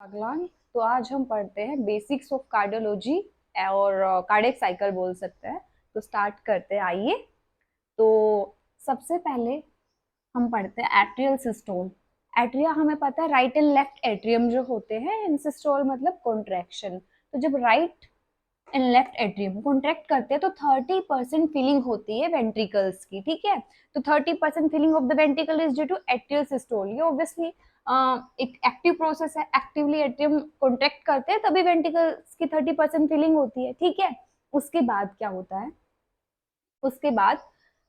अगलान। तो आज हम पढ़ते हैं बेसिक्स ऑफ कार्डियोलॉजी और कार्डियक साइकिल बोल सकते हैं। तो स्टार्ट करते हैं, आइए। तो सबसे पहले हम पढ़ते हैं एट्रियल सिस्टोल। एट्रिया हमें पता है राइट एंड लेफ्ट एट्रियम जो होते हैं, इन सिस्टोल मतलब कॉन्ट्रैक्शन। तो जब right and left atrium contract करते हैं तो 30% फिलिंग होती है वेंट्रिकल्स की, ठीक है। तो 30% filling of the ventricle is due to atrial systole. ये ऑब्वियसली एक एक्टिव प्रोसेस है, एक्टिवली एट्रियम कॉन्ट्रैक्ट करते हैं तभी वेंट्रिकल्स की 30% फिलिंग होती है, ठीक है। उसके बाद क्या होता है, उसके बाद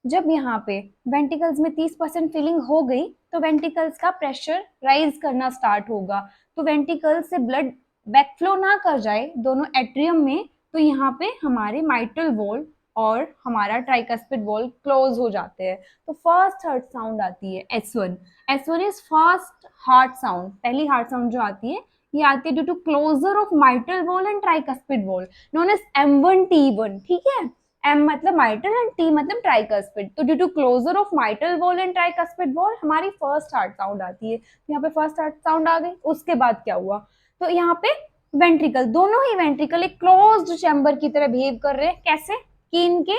जब यहाँ पे वेंट्रिकल्स में 30% फिलिंग हो गई तो वेंट्रिकल्स का प्रेशर राइज करना स्टार्ट होगा। तो वेंट्रिकल्स से ब्लड बैकफ्लो ना कर जाए दोनों एट्रियम में, तो यहाँ पे हमारे माइट्रल वॉल और हमारा ट्राइकस्पिड वॉल क्लोज हो जाते हैं। तो फर्स्ट हार्ट साउंड आती है S1। S1 is first heart sound, पहली हार्ट साउंड जो आती है ये आती है due to closure of mitral valve and tricuspid valve known as M1T1, ठीक है। M मतलब माइट्रल एंड T मतलब ट्राइकस्पिड। तो due to closure of mitral valve and tricuspid valve हमारी फर्स्ट हार्ट साउंड आती है। यहाँ पे फर्स्ट हार्ट साउंड आ गई। उसके बाद क्या हुआ, तो यहाँ पे वेंट्रिकल, दोनों ही वेंट्रिकल एक क्लोज्ड चैम्बर की तरह बिहेव कर रहे हैं। कैसे कि इनके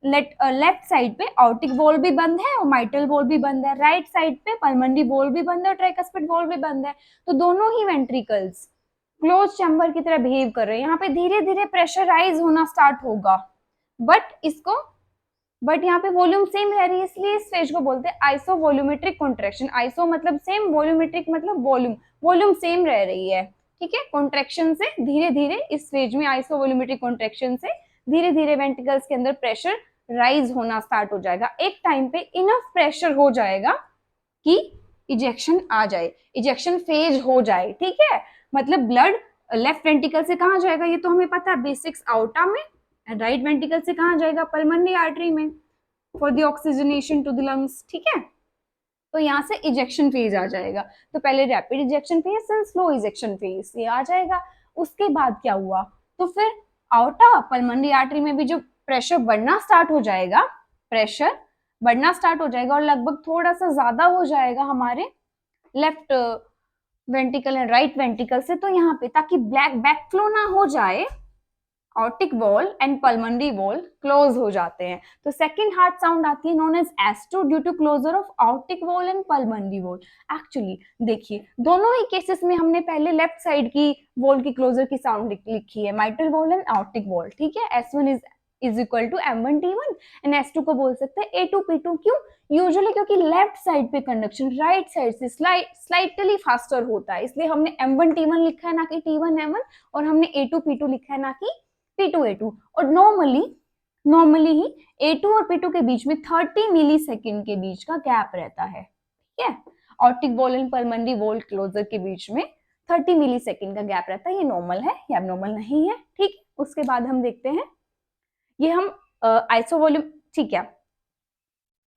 लेफ्ट साइड पे आउटिक वॉल भी बंद है और माइट्रल वॉल भी बंद है, राइट साइड पे पल्मोनरी वॉल भी बंद है और ट्राइकस्पिड वॉल भी बंद है। तो दोनों ही वेंट्रिकल्स क्लोज चैम्बर की तरह बिहेव कर रहे हैं। यहाँ पे धीरे धीरे प्रेशराइज होना स्टार्ट होगा, बट यहाँ पे वॉल्यूम सेम रह रही है, इसलिए इस स्टेज को बोलते हैं आइसो वॉल्यूमेट्रिक कॉन्ट्रैक्शन। आइसो मतलब सेम, वॉल्यूमेट्रिक मतलब वॉल्यूम, वॉल्यूम सेम रह रही है, ठीक है। कॉन्ट्रैक्शन से धीरे धीरे इस स्टेज में आइसो वॉल्यूमेट्रिक कॉन्ट्रैक्शन से धीरे धीरे वेंट्रिकल्स के अंदर प्रेशर राइज होना स्टार्ट हो जाएगा। एक टाइम पे इनफ प्रेशर हो जाएगा कि इजेक्शन आ जाए, इजेक्शन फेज हो जाए, ठीक है। मतलब ब्लड लेफ्ट वेंट्रिकल से कहाँ जाएगा ये तो हमें पता है, बेसिक्स आउटा में। राइट वेंट्रिकल से कहाँ जाएगा, पल्मोनरी आर्टरी में for the oxygenation to the lungs, ठीक है। तो यहाँ से इजेक्शन फेज आ जाएगा। तो पहले रैपिड इजेक्शन फेज, फिर स्लो इजेक्शन फेज ये आ जाएगा। उसके बाद क्या हुआ, तो फिर आउटा पल्मोनरी आर्टरी में भी जो प्रेशर बढ़ना स्टार्ट हो जाएगा, प्रेशर बढ़ना स्टार्ट हो जाएगा और लगभग थोड़ा सा ज्यादा हो जाएगा हमारे left ventricle and right ventricle से। तो यहाँ पे ताकि ब्लैक बैकफ्लो ना हो जाए, aortic valve and pulmonary valve close हो जाते हैं। तो सेकंड हार्ट साउंड आती है known as S2 due to closure of aortic valve and pulmonary valve. Actually देखिए दोनों ही केसेस में हमने पहले लेफ्ट साइड की वॉल की क्लोजर की साउंड लिखी है, mitral valve and aortic valve, ठीक है। S1 is equal to M1T1 and S2 को बोल सकते हैं A2P2। क्यों, यूजुअली क्योंकि लेफ्ट साइड पे कंडक्शन राइट साइड से स्लाइटली फास्टर होता है, इसलिए हमने M1T1 लिखा है ना कि T1M1, और हमने A2P2 लिखा है ना कि P2A2। और नॉर्मली ही A2 और P2 के बीच में 30 मिली सेकेंड के बीच का गैप रहता है, ठीक है। Aortic valve and pulmonary valve closure के बीच में 30 मिली सेकेंड का गैप रहता है। ये नॉर्मल है, ये एबनॉर्मल नहीं है, ठीक। उसके बाद हम देखते हैं, ये हम आइसो वॉल्यूम, ठीक है।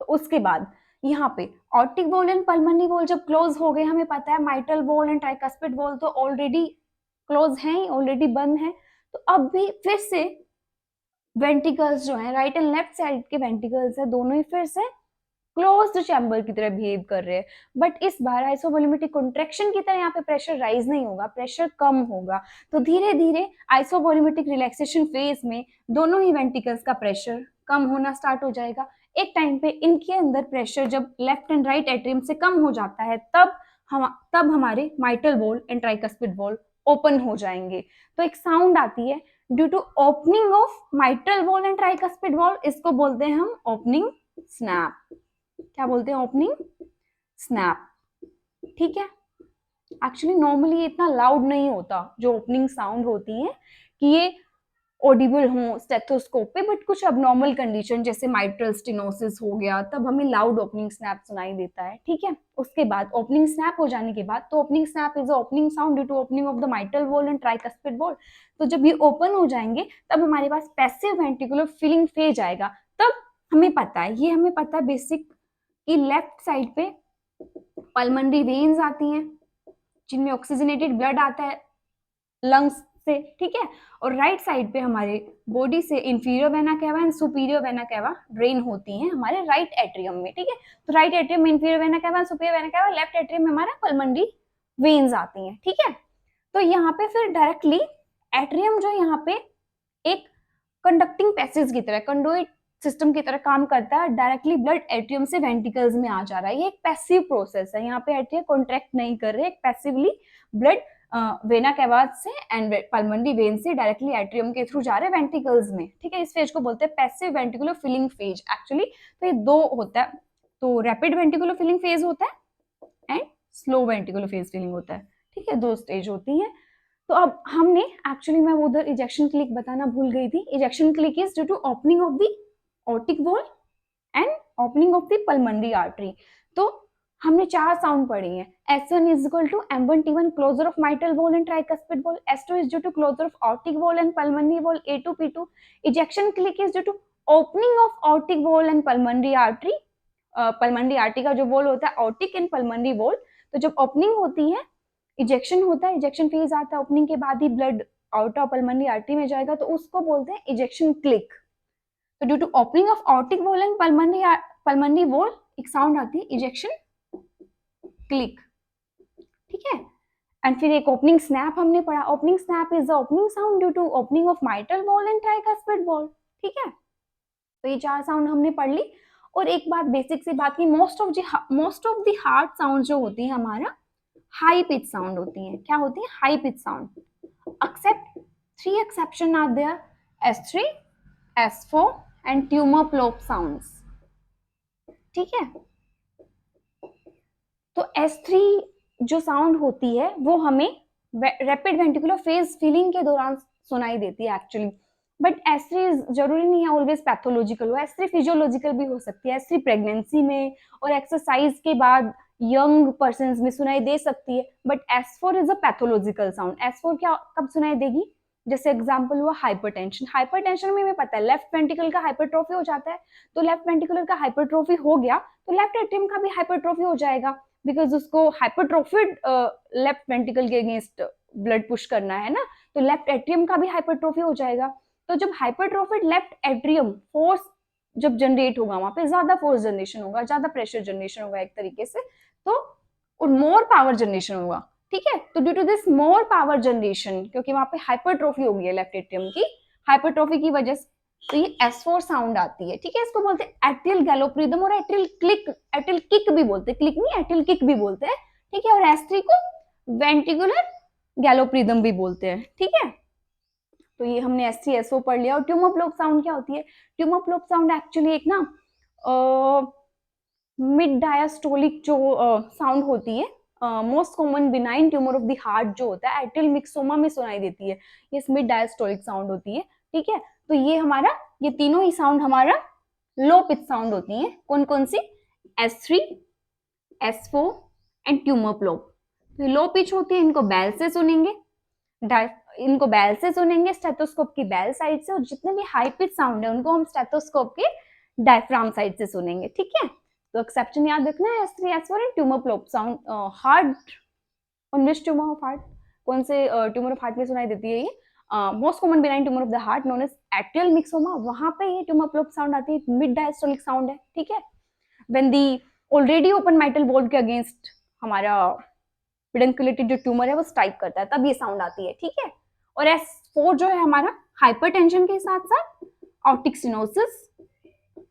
तो उसके बाद यहाँ पे aortic valve and pulmonary wall जब क्लोज हो गए, हमें पता है mitral valve and tricuspid valve तो ऑलरेडी क्लोज हैं, ऑलरेडी बंद है। तो अब भी फिर से वेंट्रिकल्स जो है राइट एंड लेफ्ट साइड के वेंट्रिकल्स है, दोनों ही फिर से क्लोज्ड चैम्बर की तरह बिहेव कर रहे हैं। बट इस बार आइसोवोल्यूमेट्रिक कॉन्ट्रैक्शन की तरह यहाँ पे प्रेशर राइज नहीं होगा, प्रेशर कम होगा। तो धीरे धीरे आइसोवोल्यूमेट्रिक रिलैक्सेशन फेज में दोनों ही वेंट्रिकल्स का प्रेशर कम होना स्टार्ट हो जाएगा। एक टाइम पे इनके अंदर प्रेशर जब लेफ्ट एंड राइट एट्रियम से कम हो जाता है, तब हमारे mitral valve and tricuspid valve open हो जाएंगे। तो एक साउंड आती है due to opening of mitral valve and tricuspid valve, इसको बोलते हैं हम ओपनिंग स्नैप। क्या बोलते हैं, ओपनिंग स्नैप, ठीक है। एक्चुअली नॉर्मली इतना लाउड नहीं होता जो ओपनिंग साउंड होती है कि ये ऑडिबल हो स्टेथोस्कोप पे, बट कुछ अबनॉर्मल कंडीशन जैसे माइट्रल स्टेनोसिस हो गया तब हमें लाउड ओपनिंग स्नैप सुनाई देता है, ठीक है। उसके बाद ओपनिंग स्नैप हो जाने के बाद, तो opening snap is opening sound due to opening of the mitral valve and tricuspid valve. तो जब ये ओपन हो जाएंगे तब हमारे पास पैसिव वेंट्रिकुलर फिलिंग फेज आएगा। तब हमें पता है, ये हमें पता है बेसिक कि लेफ्ट साइड पे पल्मोनरी वेन्स आती हैं जिनमें ऑक्सीजनेटेड ब्लड आता है लंग्स से, ठीक है। और राइट साइड पे हमारे बॉडी से inferior vena cava and superior vena cava drain होती हैं हमारे राइट एट्रियम में, ठीक है। तो राइट एट्रियम में inferior vena cava, superior vena cava, left atrium में हमारा पल्मोनरी वेन्स आती हैं, ठीक है। तो यहाँ पे फिर डायरेक्टली एट्रियम जो यहाँ पे एक कंडक्टिंग पैसेज की तरह, कंडुइट सिस्टम की तरह काम करता है, डायरेक्टली ब्लड एट्रियम से वेंट्रिकल्स में आ जा रहा है। ये एक पैसिव प्रोसेस है, यहाँ पे एट्रियम कॉन्ट्रैक्ट नहीं कर रहे, एक पैसिवली ब्लड वेना कैवा से एंड पल्मोनरी वेन से डायरेक्टली एट्रियम के थ्रू जा रहे हैं वेंट्रिकल्स में, ठीक है। इस फेज को बोलते हैं passive ventricular filling phase actually. तो ये दो होता है, तो रैपिड वेंट्रिकुलर फिलिंग फेज होता है and slow ventricular phase filling होता है, ठीक है। दो स्टेज होती है। तो अब हमने एक्चुअली, मैं उधर इजेक्शन क्लिक बताना भूल गई थी। Ejection click is due to opening of the aortic valve and opening of the pulmonary artery. तो हमने चार साउंड पढ़ी हैं। S1 is equal to M1 T1 closure of mitral valve and tricuspid valve. S2 is due to closure of aortic valve and pulmonary valve. A2 P2 ejection click is due to opening of aortic valve and pulmonary artery. Pulmonary artery का जो wall होता है aortic and pulmonary wall, तो जब opening होती है ejection होता है, इजेक्शन फेज आता है, ओपनिंग के बाद ही blood out of pulmonary artery में जाएगा, तो उसको बोलते हैं इजेक्शन क्लिक। तो due to opening of aortic valve and pulmonary valve एक साउंड आती है इजेक्शन क्लिक, ठीक है। एंड फिर एक ओपनिंग स्नैप हमने पढ़ा। Opening snap is the opening sound due to opening of mitral valve and tricuspid valve, ठीक है। तो ये चार साउंड हमने पढ़ ली। और एक बात बेसिक सी बात की, most of the heart sound जो होती है हमारा हाई पिच साउंड होती है। क्या होती है? High pitch sound. Except 3 exception are there, S3, S4 and tumour plop sounds, ठीक है। तो S3 जो साउंड होती है वो हमें रैपिड वेंट्रिकुलर फेज फीलिंग के दौरान सुनाई देती है एक्चुअली। बट S3 जरूरी नहीं है ऑलवेज पैथोलॉजिकल हो, S3 फिजियोलॉजिकल भी हो सकती है। S3 प्रेगनेंसी में और एक्सरसाइज के बाद यंग पर्सन में सुनाई दे सकती है। But S4 is a pathological sound. S4 क्या कब सुनाई देगी? जैसे एग्जाम्पल हुआ हाइपरटेंशन। हाइपरटेंशन में हमें पता है लेफ्ट वेंट्रिकल का हाइपरट्रोफी हो जाता है, तो लेफ्ट वेंट्रिकुलर का हाइपरट्रोफी हो गया तो लेफ्ट एट्रियम का भी हाइपरट्रोफी हो जाएगा, बिकॉज उसको हाइपरट्रोफिड लेफ्ट वेंट्रिकल के अगेंस्ट ब्लड पुश करना है ना, तो लेफ्ट एट्रियम का भी हाइपरट्रोफी हो जाएगा। तो जब हाइपरट्रोफिड लेफ्ट एट्रियम फोर्स जब जनरेट होगा, वहां पे ज्यादा फोर्स जनरेशन होगा, ज्यादा प्रेशर जनरेशन होगा एक तरीके से, तो और मोर पावर जनरेशन होगा, ठीक है। तो due to this more power generation, क्योंकि वहां पे हाइपरट्रोफी हो गई है लेफ्ट एट्रियम की, हाइपरट्रोफी की वजह से तो ये S4 साउंड आती है, ठीक है। इसको बोलते हैं एट्रियल गैलोप्रिदम और एट्रियल क्लिक, एट्रियल किक भी बोलते हैं, क्लिक नहीं एट्रियल किक भी बोलते हैं, ठीक है। और S3 को वेंट्रिकुलर गैलोप्रिदम भी बोलते हैं, ठीक है। तो ये हमने S3 S4 पढ़ लिया। और ट्यूमर प्लोप साउंड क्या होती है? ट्यूमर प्लोप साउंड एक्चुअली एक ना मिड डायस्टोलिक जो साउंड होती है, most common benign tumour of the heart जो होता है एट्रियल मिक्सोमा में सुनाई देती है, ये मिड डायस्टोलिक साउंड होती है, ठीक है। तो ये हमारा, ये तीनों ही साउंड हमारा लो पिच साउंड होती है। कौन कौन सी? S3, S4 and tumour प्लोप। तो लो पिच होती है, इनको बैल से सुनेंगे, इनको बैल से सुनेंगे, स्टेथोस्कोप की बैल साइड से, और जितने भी हाई पिच साउंड है उनको हम स्टेथोस्कोप के डायफ्राम साइड से सुनेंगे, ठीक है। तो एक्सेप्शन याद रखना है, S3, S4 and tumour plop sound. Heart, on which tumour of heart, कौन से ट्यूमर ऑफ हार्ट में सुनाई देती है ये? Most common benign tumour of the heart known as atrial myxoma, वहां पे ये ट्यूमर प्लोप साउंड आती है, मिड डायस्टोलिक साउंड है, ठीक है। When the already open mitral valve के अगेंस्ट हमारा पेडुंकुलेटेड जो ट्यूमर है वो स्ट्राइक करता है, तब ये साउंड आती है, ठीक है। और S4 जो है हमारा हाइपरटेंशन के साथ साथ aortic stenosis,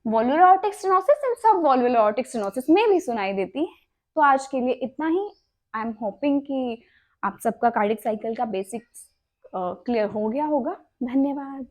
valvular aortic stenosis and sub valvular aortic stenosis में भी सुनाई देती है। तो आज के लिए इतना ही। आई एम होपिंग कि आप सबका कार्डियक साइकिल का बेसिक्स क्लियर हो गया होगा। धन्यवाद।